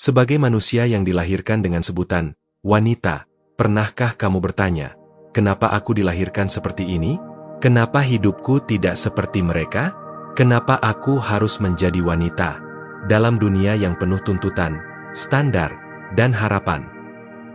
Sebagai manusia yang dilahirkan dengan sebutan wanita, pernahkah kamu bertanya, kenapa aku dilahirkan seperti ini? Kenapa hidupku tidak seperti mereka? Kenapa aku harus menjadi wanita dalam dunia yang penuh tuntutan, standar, dan harapan?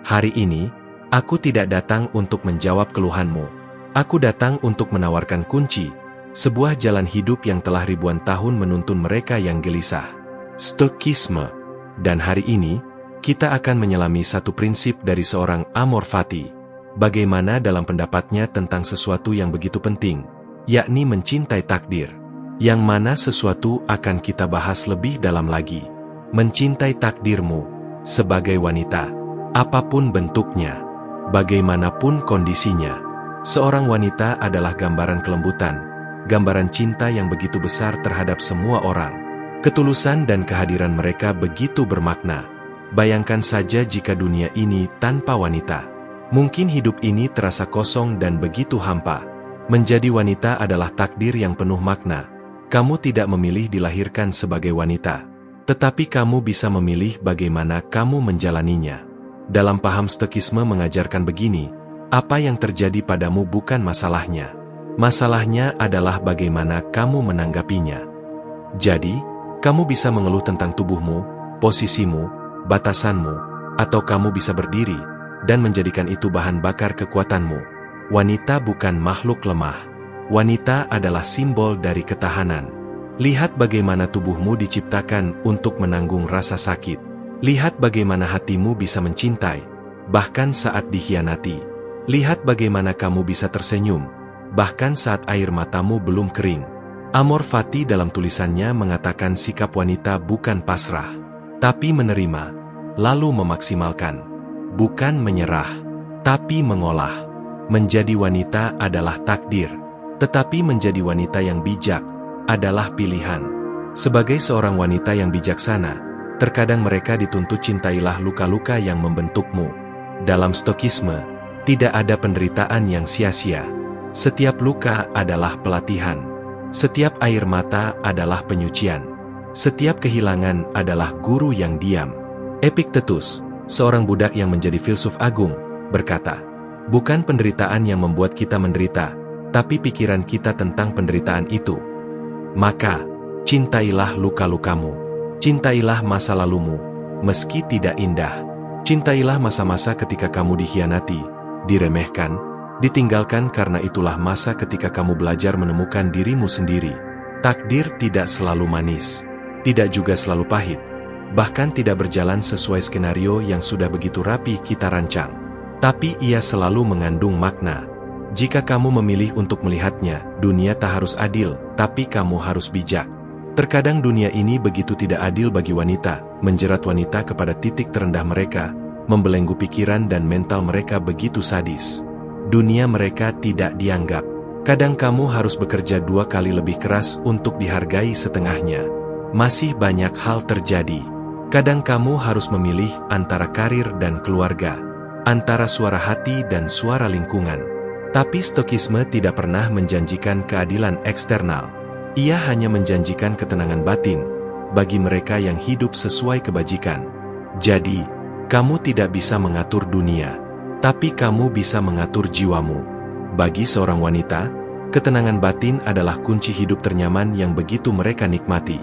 Hari ini, aku tidak datang untuk menjawab keluhanmu. Aku datang untuk menawarkan kunci, sebuah jalan hidup yang telah ribuan tahun menuntun mereka yang gelisah. Stokisme. Dan hari ini, kita akan menyelami satu prinsip dari seorang Amor Fati. Bagaimana dalam pendapatnya tentang sesuatu yang begitu penting, yakni mencintai takdir. Yang mana sesuatu akan kita bahas lebih dalam lagi. Mencintai takdirmu, sebagai wanita, apapun bentuknya, bagaimanapun kondisinya. Seorang wanita adalah gambaran kelembutan, gambaran cinta yang begitu besar terhadap semua orang. Ketulusan dan kehadiran mereka begitu bermakna. Bayangkan saja jika dunia ini tanpa wanita. Mungkin hidup ini terasa kosong dan begitu hampa. Menjadi wanita adalah takdir yang penuh makna. Kamu tidak memilih dilahirkan sebagai wanita, tetapi kamu bisa memilih bagaimana kamu menjalaninya. Dalam paham Stokisme mengajarkan begini, apa yang terjadi padamu bukan masalahnya. Masalahnya adalah bagaimana kamu menanggapinya. Jadi, kamu bisa mengeluh tentang tubuhmu, posisimu, batasanmu, atau kamu bisa berdiri dan menjadikan itu bahan bakar kekuatanmu. Wanita bukan makhluk lemah. Wanita adalah simbol dari ketahanan. Lihat bagaimana tubuhmu diciptakan untuk menanggung rasa sakit. Lihat bagaimana hatimu bisa mencintai, bahkan saat dikhianati. Lihat bagaimana kamu bisa tersenyum, bahkan saat air matamu belum kering. Amor Fati dalam tulisannya mengatakan sikap wanita bukan pasrah, tapi menerima, lalu memaksimalkan. Bukan menyerah, tapi mengolah. Menjadi wanita adalah takdir, tetapi menjadi wanita yang bijak adalah pilihan. Sebagai seorang wanita yang bijaksana, terkadang mereka dituntut cintailah luka-luka yang membentukmu. Dalam Stokisme, tidak ada penderitaan yang sia-sia. Setiap luka adalah pelatihan. Setiap air mata adalah penyucian. Setiap kehilangan adalah guru yang diam. Epiktetus, seorang budak yang menjadi filsuf agung, berkata, bukan penderitaan yang membuat kita menderita, tapi pikiran kita tentang penderitaan itu. Maka, cintailah luka-lukamu. Cintailah masa lalumu, meski tidak indah. Cintailah masa-masa ketika kamu dikhianati, diremehkan, ditinggalkan, karena itulah masa ketika kamu belajar menemukan dirimu sendiri. Takdir tidak selalu manis, tidak juga selalu pahit, bahkan tidak berjalan sesuai skenario yang sudah begitu rapi kita rancang. Tapi ia selalu mengandung makna. Jika kamu memilih untuk melihatnya, dunia tak harus adil, tapi kamu harus bijak. Terkadang dunia ini begitu tidak adil bagi wanita, menjerat wanita kepada titik terendah mereka, membelenggu pikiran dan mental mereka begitu sadis. Dunia mereka tidak dianggap. Kadang kamu harus bekerja 2 kali lebih keras untuk dihargai setengahnya. Masih banyak hal terjadi. Kadang kamu harus memilih antara karir dan keluarga, antara suara hati dan suara lingkungan. Tapi Stokisme tidak pernah menjanjikan keadilan eksternal. Ia hanya menjanjikan ketenangan batin bagi mereka yang hidup sesuai kebajikan. Jadi, kamu tidak bisa mengatur dunia, tapi kamu bisa mengatur jiwamu. Bagi seorang wanita, ketenangan batin adalah kunci hidup ternyaman yang begitu mereka nikmati.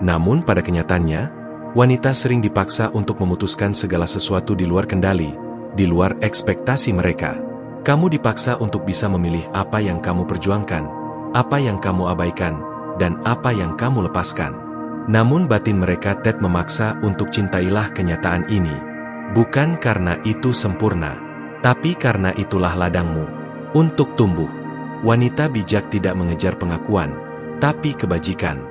Namun pada kenyataannya, wanita sering dipaksa untuk memutuskan segala sesuatu di luar kendali, di luar ekspektasi mereka. Kamu dipaksa untuk bisa memilih apa yang kamu perjuangkan, apa yang kamu abaikan, dan apa yang kamu lepaskan. Namun batin mereka tidak memaksa untuk cintailah kenyataan ini. Bukan karena itu sempurna, tapi karena itulah ladangmu untuk tumbuh. Wanita bijak tidak mengejar pengakuan, tapi kebajikan.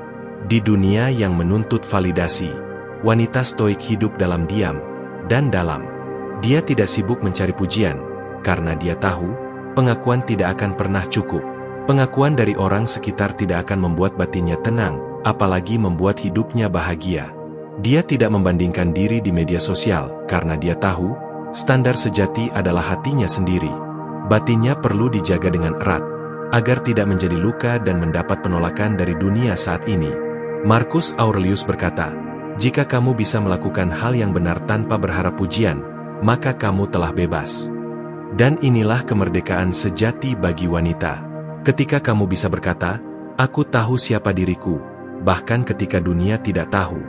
Di dunia yang menuntut validasi, wanita stoik hidup dalam diam dan dalam. Dia tidak sibuk mencari pujian, karena dia tahu pengakuan tidak akan pernah cukup. Pengakuan dari orang sekitar tidak akan membuat batinnya tenang, apalagi membuat hidupnya bahagia. Dia tidak membandingkan diri di media sosial, karena dia tahu standar sejati adalah hatinya sendiri. Batinnya perlu dijaga dengan erat, agar tidak menjadi luka dan mendapat penolakan dari dunia saat ini. Marcus Aurelius berkata, Jika kamu bisa melakukan hal yang benar tanpa berharap pujian, maka kamu telah bebas. Dan inilah kemerdekaan sejati bagi wanita. Ketika kamu bisa berkata, "Aku tahu siapa diriku," bahkan ketika dunia tidak tahu.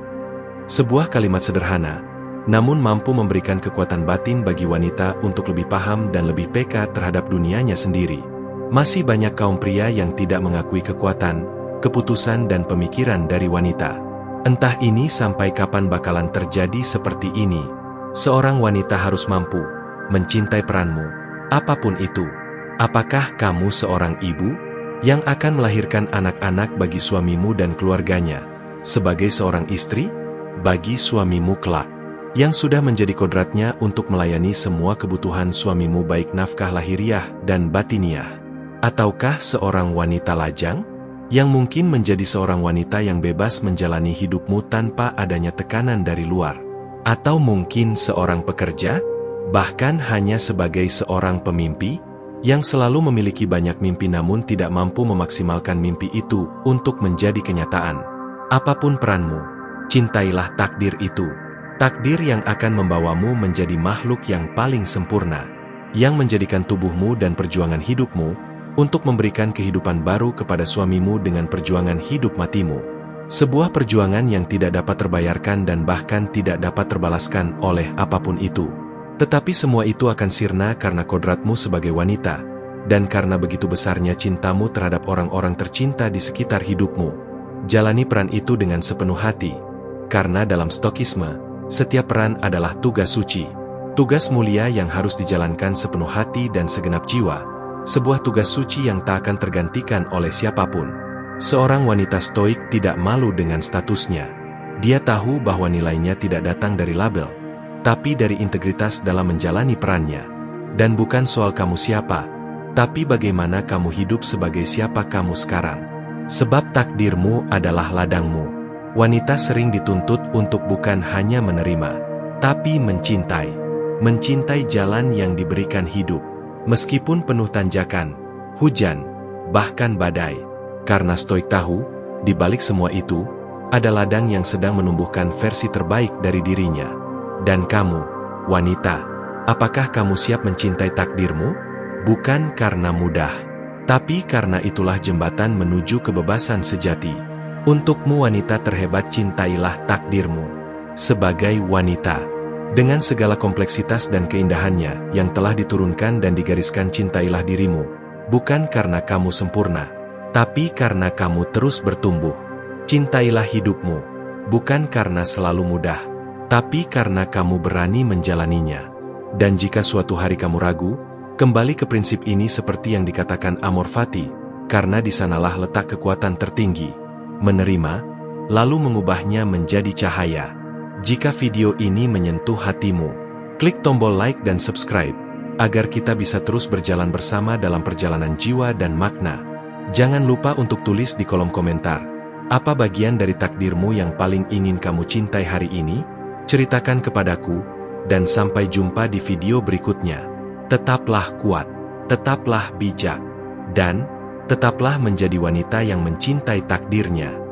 Sebuah kalimat sederhana, namun mampu memberikan kekuatan batin bagi wanita untuk lebih paham dan lebih peka terhadap dunianya sendiri. Masih banyak kaum pria yang tidak mengakui kekuatan, keputusan dan pemikiran dari wanita. Entah ini sampai kapan bakalan terjadi seperti ini. Seorang wanita harus mampu mencintai peranmu, apapun itu. Apakah kamu seorang ibu yang akan melahirkan anak-anak bagi suamimu dan keluarganya? Sebagai seorang istri, bagi suamimu kelak, yang sudah menjadi kodratnya untuk melayani semua kebutuhan suamimu baik nafkah lahiriah dan batiniah? Ataukah seorang wanita lajang, yang mungkin menjadi seorang wanita yang bebas menjalani hidupmu tanpa adanya tekanan dari luar? Atau mungkin seorang pekerja, bahkan hanya sebagai seorang pemimpi, yang selalu memiliki banyak mimpi namun tidak mampu memaksimalkan mimpi itu untuk menjadi kenyataan? Apapun peranmu, cintailah takdir itu. Takdir yang akan membawamu menjadi makhluk yang paling sempurna, yang menjadikan tubuhmu dan perjuangan hidupmu untuk memberikan kehidupan baru kepada suamimu dengan perjuangan hidup matimu. Sebuah perjuangan yang tidak dapat terbayarkan dan bahkan tidak dapat terbalaskan oleh apapun itu. Tetapi semua itu akan sirna karena kodratmu sebagai wanita, dan karena begitu besarnya cintamu terhadap orang-orang tercinta di sekitar hidupmu. Jalani peran itu dengan sepenuh hati, karena dalam Stokisme, setiap peran adalah tugas suci, tugas mulia yang harus dijalankan sepenuh hati dan segenap jiwa, sebuah tugas suci yang tak akan tergantikan oleh siapapun. Seorang wanita stoik tidak malu dengan statusnya. Dia tahu bahwa nilainya tidak datang dari label, tapi dari integritas dalam menjalani perannya. Dan bukan soal kamu siapa, tapi bagaimana kamu hidup sebagai siapa kamu sekarang. Sebab takdirmu adalah ladangmu. Wanita sering dituntut untuk bukan hanya menerima, tapi mencintai. Mencintai jalan yang diberikan hidup, meskipun penuh tanjakan, hujan, bahkan badai. Karena stoik tahu, di balik semua itu, ada ladang yang sedang menumbuhkan versi terbaik dari dirinya. Dan kamu, wanita, apakah kamu siap mencintai takdirmu? Bukan karena mudah, tapi karena itulah jembatan menuju kebebasan sejati. Untukmu wanita terhebat, cintailah takdirmu. Sebagai wanita, dengan segala kompleksitas dan keindahannya yang telah diturunkan dan digariskan, cintailah dirimu, bukan karena kamu sempurna, tapi karena kamu terus bertumbuh. Cintailah hidupmu, bukan karena selalu mudah, tapi karena kamu berani menjalaninya. Dan jika suatu hari kamu ragu, kembali ke prinsip ini seperti yang dikatakan Amor Fati, karena di sanalah letak kekuatan tertinggi. Menerima, lalu mengubahnya menjadi cahaya. Jika video ini menyentuh hatimu, klik tombol like dan subscribe, agar kita bisa terus berjalan bersama dalam perjalanan jiwa dan makna. Jangan lupa untuk tulis di kolom komentar, apa bagian dari takdirmu yang paling ingin kamu cintai hari ini? Ceritakan kepadaku, dan sampai jumpa di video berikutnya. Tetaplah kuat, tetaplah bijak, dan tetaplah menjadi wanita yang mencintai takdirnya.